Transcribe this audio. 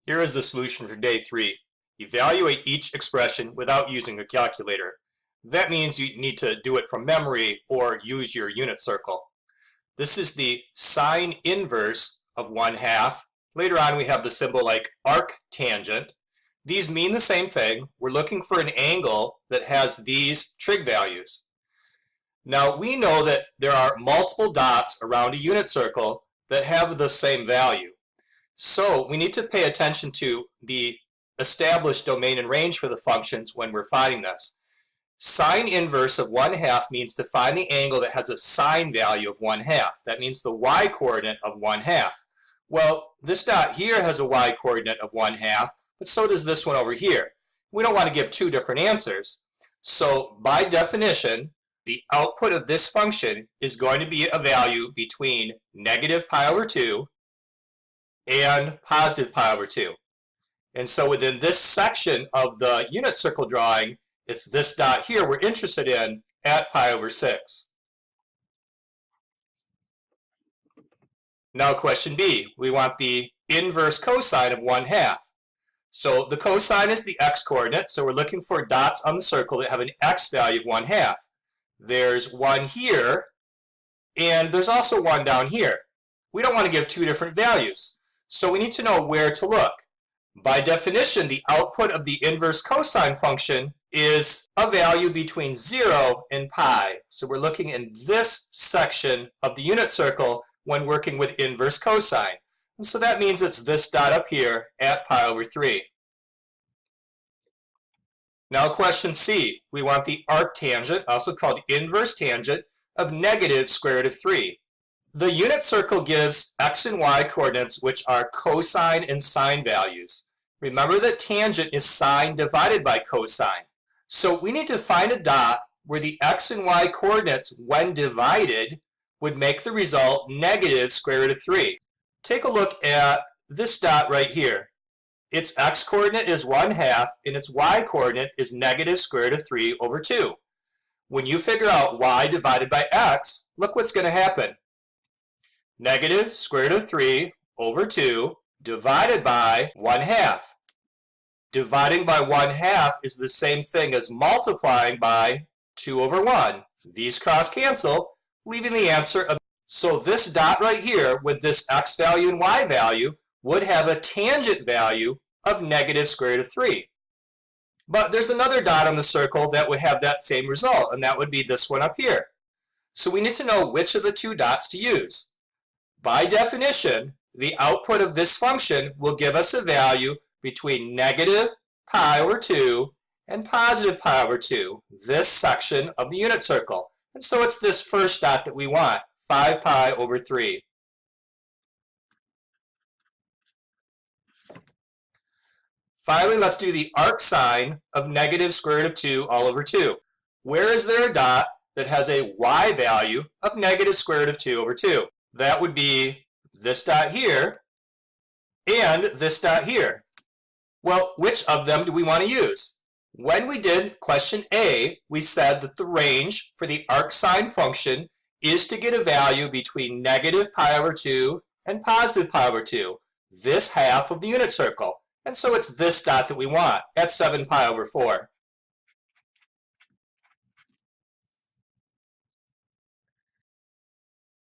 Here is the solution for day 3. Evaluate each expression without using a calculator. That means you need to do it from memory or use your unit circle. This is the sine inverse of 1/2. Later on we have the symbol like arctangent. These mean the same thing. We're looking for an angle that has these trig values. Now we know that there are multiple dots around a unit circle that have the same value. So we need to pay attention to the established domain and range for the functions when we're finding this. Sine inverse of 1/2 means to find the angle that has a sine value of 1/2. That means the y-coordinate of 1/2. Well, this dot here has a y-coordinate of 1/2, but so does this one over here. We don't want to give two different answers. So by definition, the output of this function is going to be a value between negative pi over 2 and positive pi over 2. And so within this section of the unit circle drawing, it's this dot here we're interested in at pi over 6. Now question B, we want the inverse cosine of 1/2. So the cosine is the x-coordinate, so we're looking for dots on the circle that have an x value of 1/2. There's one here, and there's also one down here. We don't want to give two different values, so we need to know where to look. By definition, the output of the inverse cosine function is a value between 0 and pi. So we're looking in this section of the unit circle when working with inverse cosine. And so that means it's this dot up here at pi over 3. Now question C, we want the arctangent, also called inverse tangent, of negative square root of 3. The unit circle gives x and y coordinates which are cosine and sine values. Remember that tangent is sine divided by cosine. So we need to find a dot where the x and y coordinates, when divided, would make the result negative square root of 3. Take a look at this dot right here. Its x-coordinate is 1/2 and its y-coordinate is negative square root of 3 over 2. When you figure out y divided by x, look what's going to happen. Negative square root of 3 over 2 divided by 1/2. Dividing by 1/2 is the same thing as multiplying by 2 over 1. These cross cancel, leaving the answer of. So this dot right here with this x value and y value would have a tangent value of negative square root of 3. But there's another dot on the circle that would have that same result, and that would be this one up here. So we need to know which of the two dots to use. By definition, the output of this function will give us a value between negative pi over 2 and positive pi over 2, this section of the unit circle. And so it's this first dot that we want, 5 pi over 3. Finally, let's do the arcsine of negative square root of 2 all over 2. Where is there a dot that has a y value of negative square root of 2 over 2? That would be this dot here and this dot here. Well, which of them do we want to use? When we did question A, we said that the range for the arcsine function is to get a value between negative pi over 2 and positive pi over 2, this half of the unit circle. And so it's this dot that we want at 7 pi over 4.